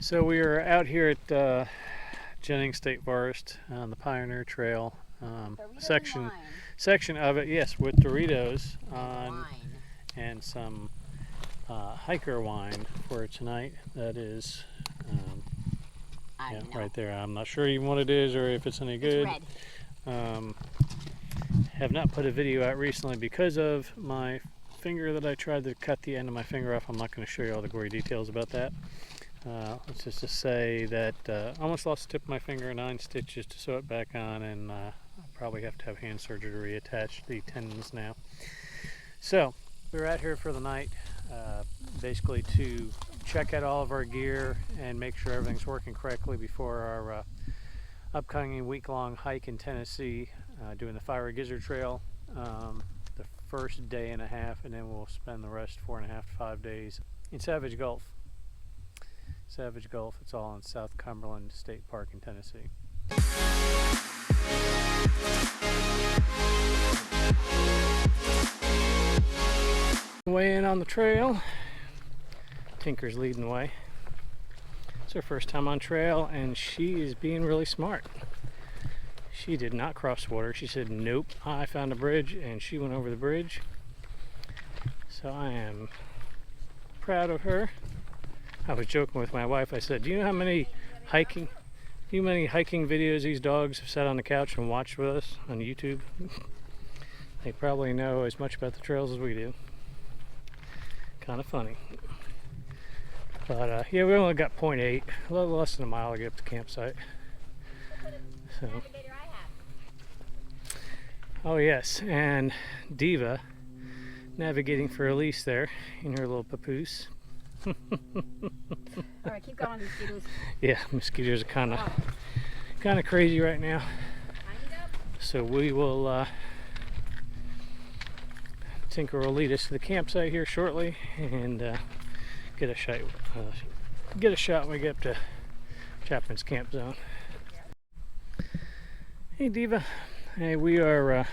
So we are out here at Jennings State Forest on the Pioneer Trail section of it, yes, with Doritos on and some hiker wine for tonight. That is right there. I'm not sure even what it is or if it's any good. It's red. Have not put a video out recently because of my finger that I tried to cut the end of my finger off. I'm not going to show you all the gory details about that. Let's just say that I almost lost the tip of my finger, 9 stitches to sew it back on, and I'll probably have to have hand surgery to reattach the tendons now. So we're out here for the night, basically to check out all of our gear and make sure everything's working correctly before our upcoming week-long hike in Tennessee, doing the Fiery Gizzard Trail the first day and a half, and then we'll spend the rest 4.5 to 5 days in Savage Gulch. It's all in South Cumberland State Park in Tennessee. Way in on the trail. Tinker's leading the way. It's her first time on trail, and she is being really smart. She did not cross water. She said, nope, I found a bridge, and she went over the bridge. So I am proud of her. I was joking with my wife. I said, do you know how many hiking videos these dogs have sat on the couch and watched with us on YouTube? They probably know as much about the trails as we do. Kind of funny. But yeah, we only got 0.8, a little less than a mile to get up to the campsite. So. Oh yes, and Diva navigating for Elise there in her little papoose. Alright, keep going, mosquitoes. Yeah, mosquitoes are kind of crazy right now. So we will Tinker will lead us to the campsite here shortly and get a shot when we get up to Chapman's Camp Zone. Hey Diva. Hey, we are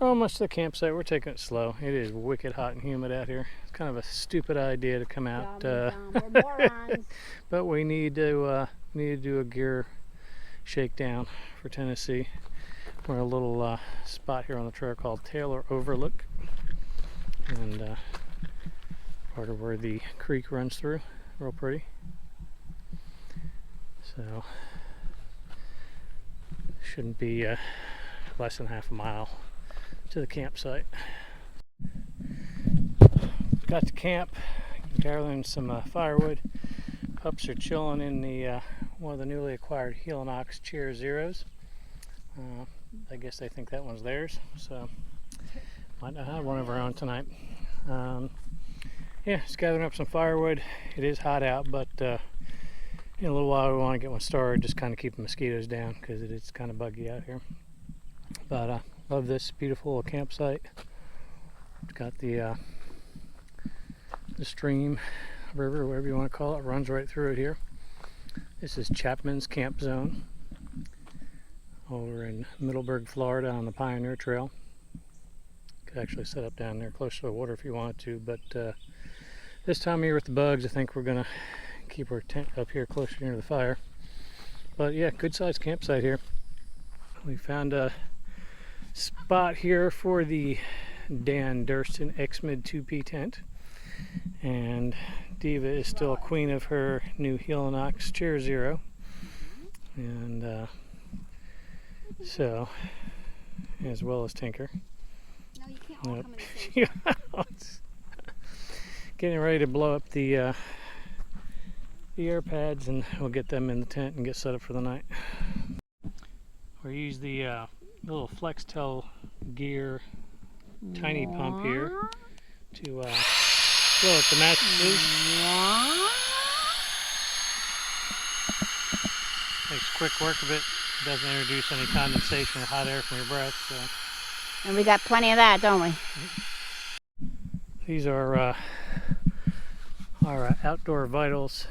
almost to the campsite. We're taking it slow. It is wicked hot and humid out here. It's kind of a stupid idea to come out, but we need to do a gear shakedown for Tennessee. We're in a little spot here on the trail called Taylor Overlook, and part of where the creek runs through. Real pretty. So shouldn't be less than half a mile to the campsite. Got to camp, gathering some firewood. Pups are chilling in the one of the newly acquired Hilltop Chair Zeros. I guess they think that one's theirs, so might not have one of our own tonight. Yeah, just gathering up some firewood. It is hot out, but in a little while we want to get one started, just kind of keep the mosquitoes down because it is kind of buggy out here. But love this beautiful little campsite. It's got the stream, river, whatever you want to call it, runs right through it here. This is Chapman's Camp Zone over in Middleburg, Florida on the Pioneer Trail. Could actually set up down there close to the water if you wanted to, but this time of year with the bugs, I think we're gonna keep our tent up here closer near the fire. But yeah, good sized campsite here. We found a spot here for the Dan Durston X-Mid 2P tent, and Diva is still queen of her new Hilltop Chair Zero, and so as well as Tinker. No, you can't all come in the same. Getting ready to blow up the air pads, and we'll get them in the tent and get set up for the night. We use the little Flextel gear tiny pump here to fill up the mattresses. Makes quick work of it. Doesn't introduce any condensation or hot air from your breath. So. And we got plenty of that, don't we? These are our Outdoor Vitals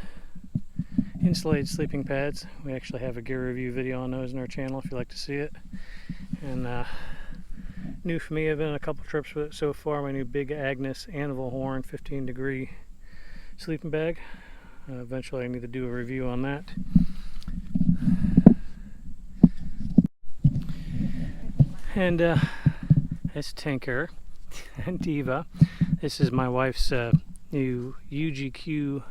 insulated sleeping pads. We actually have a gear review video on those on our channel if you'd like to see it. And new for me, I've been on a couple trips with it so far. My new big Agnus Anvil horn 15-degree sleeping bag. Eventually I need to do a review on that. And it's Tinker and Diva. This is my wife's new UGQ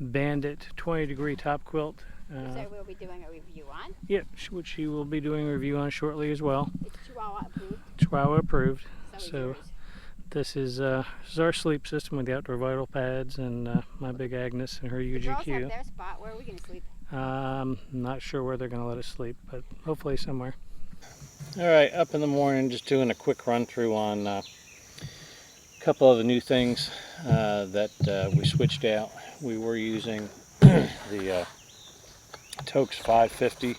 Bandit 20-degree top quilt. So we'll be doing a review on. Yep, which she will be doing a review on shortly as well. It's Chihuahua approved. Chihuahua approved. So, So this is our sleep system with the outdoor vital pads and my big Agnus and her the girls have UGQ. their spot. Where are we going to sleep? Not sure where they're going to let us sleep, but hopefully somewhere. All right, up in the morning, just doing a quick run through on a couple of the new things that we switched out. We were using the Toke's 550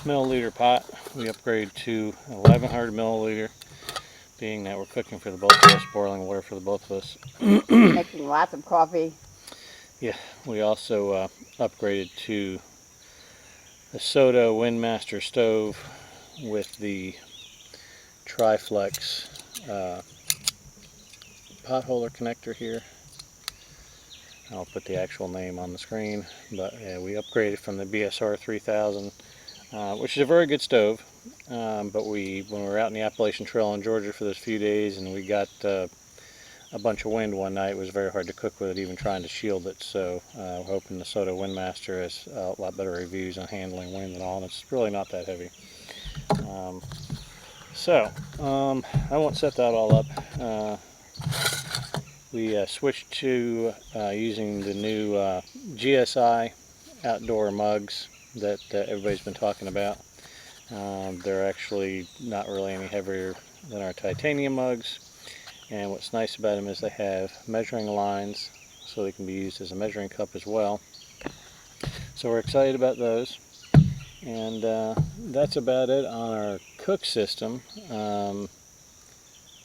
milliliter pot. We upgraded to 1100 milliliter, being that we're cooking for the both of us, boiling water for the both of us. Making lots of coffee. Yeah, we also upgraded to the Soda Windmaster stove with the Triflex pot holder connector here. I'll put the actual name on the screen, but yeah, we upgraded from the BSR 3000, which is a very good stove, but when we were out in the Appalachian Trail in Georgia for those few days and we got a bunch of wind one night, it was very hard to cook with it, even trying to shield it. So we're hoping the Soda Windmaster has a lot better reviews on handling wind and all, and it's really not that heavy. I won't set that all up. We switched to using the new GSI outdoor mugs that everybody's been talking about. They're actually not really any heavier than our titanium mugs, and what's nice about them is they have measuring lines, so they can be used as a measuring cup as well. So we're excited about those. And that's about it on our cook system.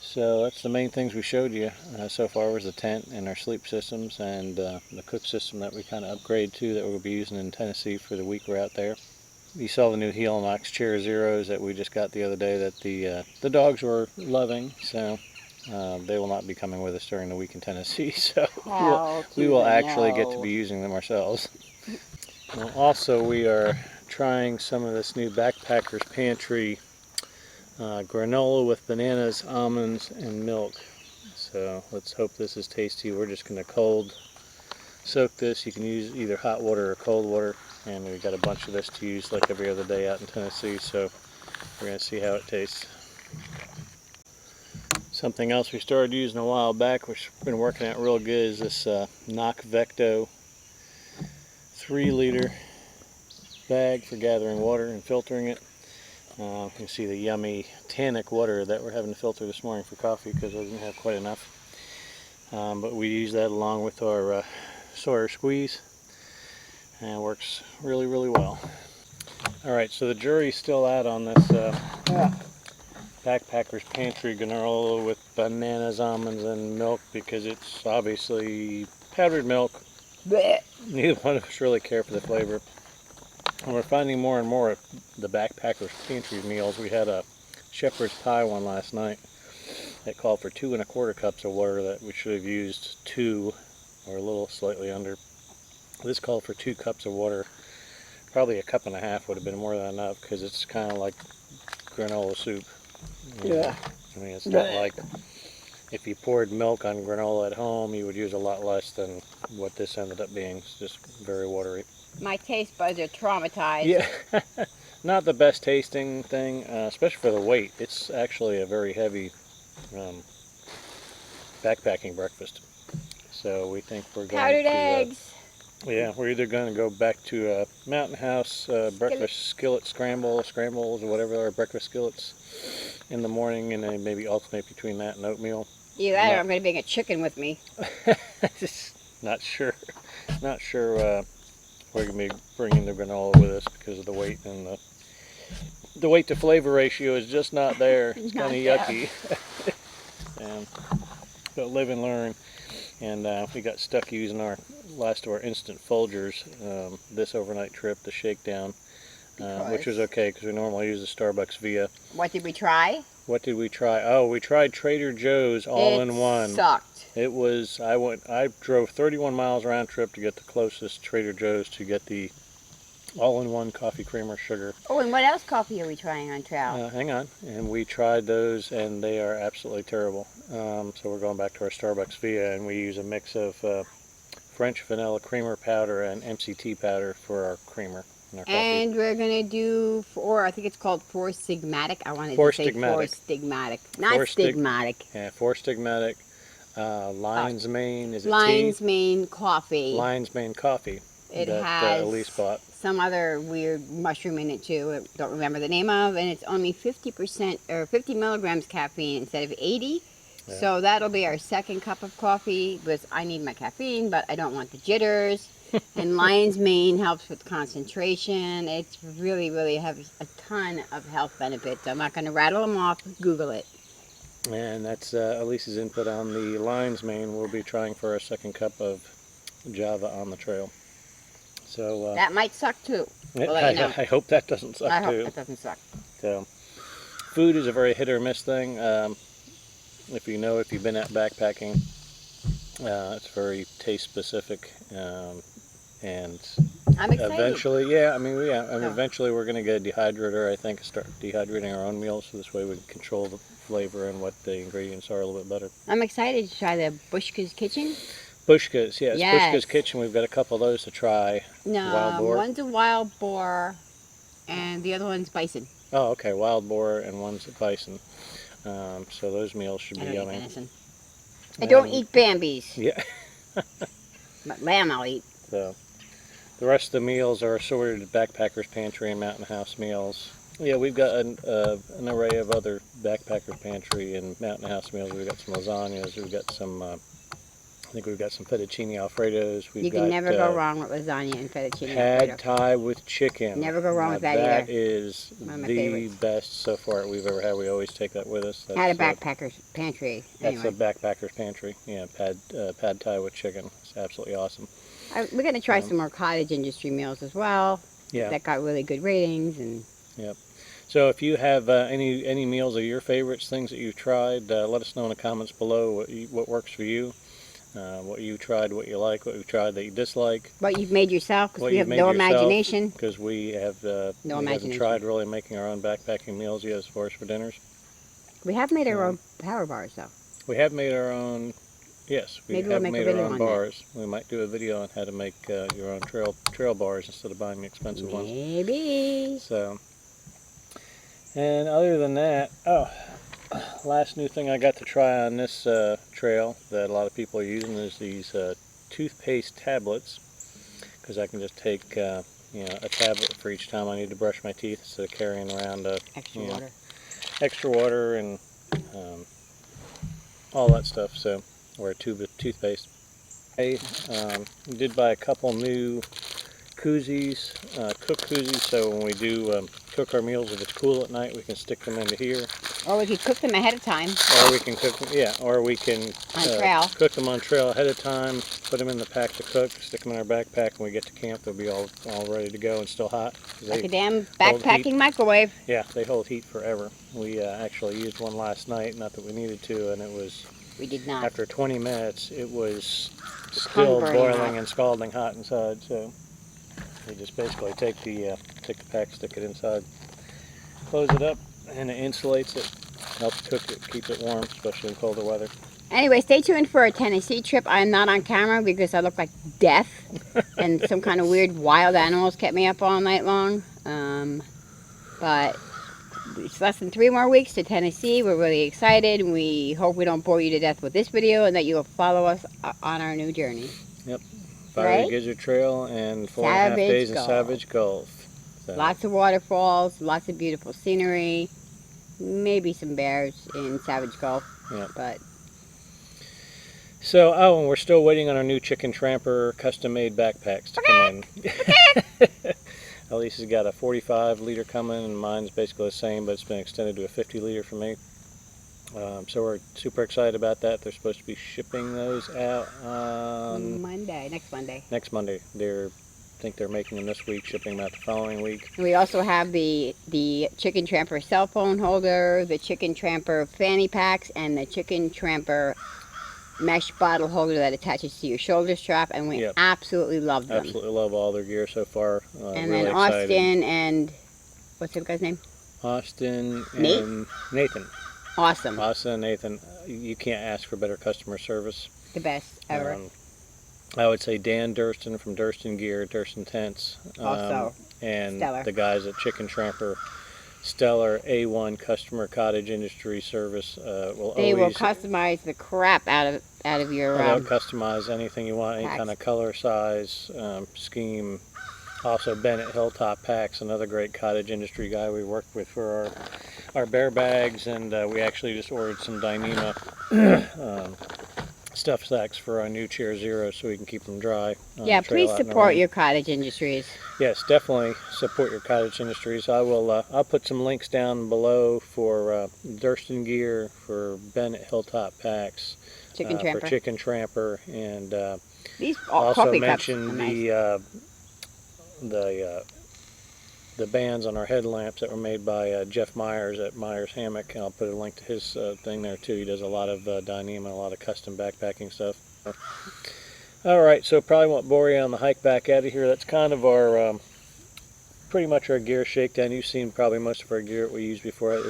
So that's the main things we showed you so far, was the tent and our sleep systems, and the cook system that we kind of upgraded to, that we'll be using in Tennessee for the week we're out there. You saw the new Hilltop Chair Zeros that we just got the other day that the dogs were loving, so they will not be coming with us during the week in Tennessee, so we will actually get to be using them ourselves. Well, also, we are trying some of this new Backpacker's Pantry granola with bananas, almonds, and milk. So let's hope this is tasty. We're just going to cold soak this. You can use either hot water or cold water, and we've got a bunch of this to use like every other day out in Tennessee, so we're going to see how it tastes. Something else we started using a while back, which has been working out real good, is this Knock Vecto 3-liter bag for gathering water and filtering it. You can see the yummy tannic water that we're having to filter this morning for coffee because I didn't have quite enough. But we use that along with our Sawyer squeeze, and it works really, really well. Alright, so the jury's still out on this Backpacker's Pantry granola with bananas, almonds, and milk, because it's obviously powdered milk. Blech. Neither one of us really care for the flavor. And we're finding more and more of the Backpacker's Pantry meals. We had a shepherd's pie one last night that called for 2 1/4 cups of water that we should have used 2 or a little slightly under. This called for 2 cups of water. Probably a cup and a half would have been more than enough, because it's kind of like granola soup. Yeah. I mean, it's not like if you poured milk on granola at home, you would use a lot less than what this ended up being. It's just very watery. My taste buds are traumatized. Yeah, not the best tasting thing, especially for the weight. It's actually a very heavy backpacking breakfast. So we think we're going Powdered to... eggs. Yeah, we're either going to go back to a Mountain House breakfast skillet scrambles or whatever our breakfast skillets in the morning, and then maybe alternate between that and oatmeal. Either that, or I'm going to bring a chicken with me. Not sure. Not sure we're going to be bringing the granola with us because of the weight, and the weight to flavor ratio is just not there. It's kind of yucky. But live and learn. And we got stuck using our last of our instant Folgers this overnight trip, the Shakedown, which was okay because we normally use the Starbucks Via. What did we try? What did we try? Oh, we tried Trader Joe's all-in-one. It sucked. It was, I drove 31 miles round trip to get the closest Trader Joe's to get the all-in-one coffee creamer sugar. Oh, and what else coffee are we trying on trail? Hang on. And we tried those, and they are absolutely terrible. So we're going back to our Starbucks Via, and we use a mix of French vanilla creamer powder and MCT powder for our creamer. And we're going to do, I think it's called Four Stigmatic. I wanted Four to say Stigmatic. Four Stigmatic. Not Stigmatic. Yeah, Four Stigmatic. Lion's Mane, is it Lion's tea? Mane coffee. Lion's Mane coffee. It that, has Elise bought. some other weird mushroom in it too. I don't remember the name of, and it's only 50% or 50 milligrams caffeine instead of 80. Yeah. So that'll be our second cup of coffee. Because I need my caffeine, but I don't want the jitters. And Lion's Mane helps with concentration. It's really has a ton of health benefits. I'm not going to rattle them off. Google it. And that's Elise's input on the Lion's Mane. We'll be trying for our second cup of Java on the trail. So that might suck too. We'll let you know. I hope that doesn't suck I too. hope it doesn't suck. So, food is a very hit or miss thing. If you've been out backpacking, it's very taste specific. And I'm excited. eventually, eventually we're going to get a dehydrator, I think, and start dehydrating our own meals, so this way we can control the flavor and what the ingredients are a little bit better. I'm excited to try the Bushka's Kitchen. Bushka's, yes. Yes. Bushka's Kitchen, we've got a couple of those to try. No, Wild boar. one's a wild boar, and the other one's bison. Oh, okay, wild boar and one's a bison. So those meals should be I don't yummy. eat venison. I don't eat Bambis. Yeah. But lamb I'll eat. So, the rest of the meals are assorted at Backpacker's Pantry and Mountain House meals. Yeah, we've got an array of other Backpacker's Pantry and Mountain House meals. We've got some lasagnas. We've got some, I think we've got some fettuccine Alfredos. You can never go wrong with lasagna and fettuccine Pad Alfredo. Thai with chicken. Never go wrong with that That either. is One of my the favorites. best so far we've ever had. We always take that with us. At a Backpacker's Pantry. That's Anyway. a Backpacker's Pantry. Yeah, Pad Thai with chicken. It's absolutely awesome. We're going to try some more cottage industry meals as well. Yeah. That got really good ratings. And Yep. So if you have any meals of your favorites, things that you've tried, let us know in the comments below what works for you, what you tried, what you like, what you tried that you dislike. what you've made yourself, because What we you've have made no yourself. imagination. Because we have No we haven't imagination. tried really making our own backpacking meals yet as far as for dinners. We have made our own power bars, though. We have made our own. Yes, we Maybe we'll have make a made video our own on that. bars. We might do a video on how to make your own trail bars instead of buying the expensive ones. Maybe. So, and other than that, last new thing I got to try on this trail that a lot of people are using is these toothpaste tablets, because I can just take a tablet for each time I need to brush my teeth instead of carrying around extra water and all that stuff. So, or a tube of toothpaste. I did buy a couple new koozies, cook koozies, so when we do cook our meals, if it's cool at night, we can stick them into here. Or we could cook them ahead of time. Or we can cook them, or we can trail. cook them on trail ahead of time, put them in the pack to cook, stick them in our backpack. When we get to camp, they'll be all ready to go and still hot. Like a damn backpacking microwave. Yeah, they hold heat forever. We actually used one last night, not that we needed to, and it was... We did not. After 20 minutes, it was still boiling and scalding hot inside. So you just basically take the pack, stick it inside, close it up, and it insulates it. Helps cook it, keep it warm, especially in colder weather. Anyway, stay tuned for a Tennessee trip. I'm not on camera because I look like death, and some kind of weird wild animals kept me up all night long. But it's less than 3 more weeks to Tennessee. We're really excited. We hope we don't bore you to death with this video and that you'll follow us on our new journey. Yep. Fiery Gizzard Trail and 4.5 days in Savage Gulf. So. Lots of waterfalls, lots of beautiful scenery, maybe some bears in Savage Gulf. Yep. But so, and we're still waiting on our new Chicken Tramper custom-made backpacks to come in. Elise has got a 45-liter coming, and mine's basically the same, but it's been extended to a 50-liter for me. So we're super excited about that. They're supposed to be shipping those out on next Monday. Next Monday. I think they're making them this week, shipping them out the following week. We also have the Chicken Tramper cell phone holder, the Chicken Tramper fanny packs, and the Chicken Tramper mesh bottle holder that attaches to your shoulder strap, and we Yep. absolutely love them. Absolutely love all their gear so far. And really then excited. Austin and what's the guy's name? Austin Nate? and Nathan. Awesome. Austin and Nathan, you can't ask for better customer service. The best ever. I would say Dan Durston from Durston Gear, Durston Tents. Also and stellar. the guys at Chicken Tramper. Stellar A1 customer cottage industry service. They will customize the crap out of your They'll customize anything you want, any packs. kind of color, size, scheme. Also, Ben at Hilltop Packs, another great cottage industry guy we worked with for our bear bags, and we actually just ordered some Dyneema stuff sacks for our new Chair Zero so we can keep them dry. Yeah, please support your cottage industries. Yes, definitely support your cottage industries. I will. I'll put some links down below for Durston Gear, for Ben at Hilltop Packs, Chicken Tramper. for Chicken Tramper, and These also coffee mention cups are nice. the bands on our headlamps that were made by Jeff Myers at Myers Hammock, and I'll put a link to his thing there too. He does a lot of Dyneema, a lot of custom backpacking stuff. Alright, so probably won't bore you on the hike back out of here. That's kind of our, pretty much our gear shakedown. You've seen probably most of our gear that we used before.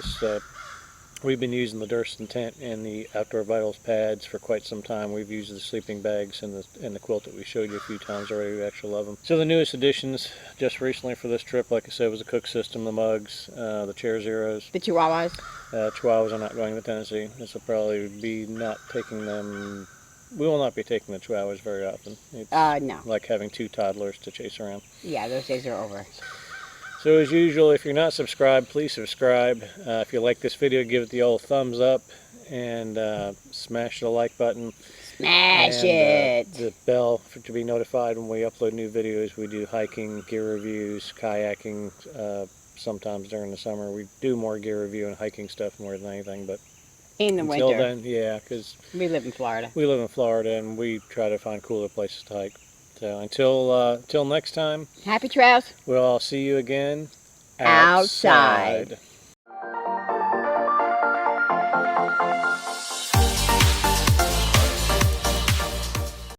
We've been using the Durston tent and the Outdoor Vitals pads for quite some time. We've used the sleeping bags and the quilt that we showed you a few times already. We actually love them. So the newest additions just recently for this trip, like I said, was the cook system, the mugs, the Chair Zeros. The Chihuahuas. Chihuahuas are not going to Tennessee. This will probably be not taking them. We will not be taking the Chihuahuas very often. It's No. like having two toddlers to chase around. Yeah, those days are over. So as usual, if you're not subscribed, please subscribe. If you like this video, give it the old thumbs up, and smash the like button. Smash and, it! the bell to be notified when we upload new videos. We do hiking, gear reviews, kayaking, sometimes during the summer. We do more gear review and hiking stuff more than anything, but In the until winter. then, yeah, because We live in Florida. we live in Florida and we try to find cooler places to hike. So until next time, Happy trails. we'll all see you again Outside.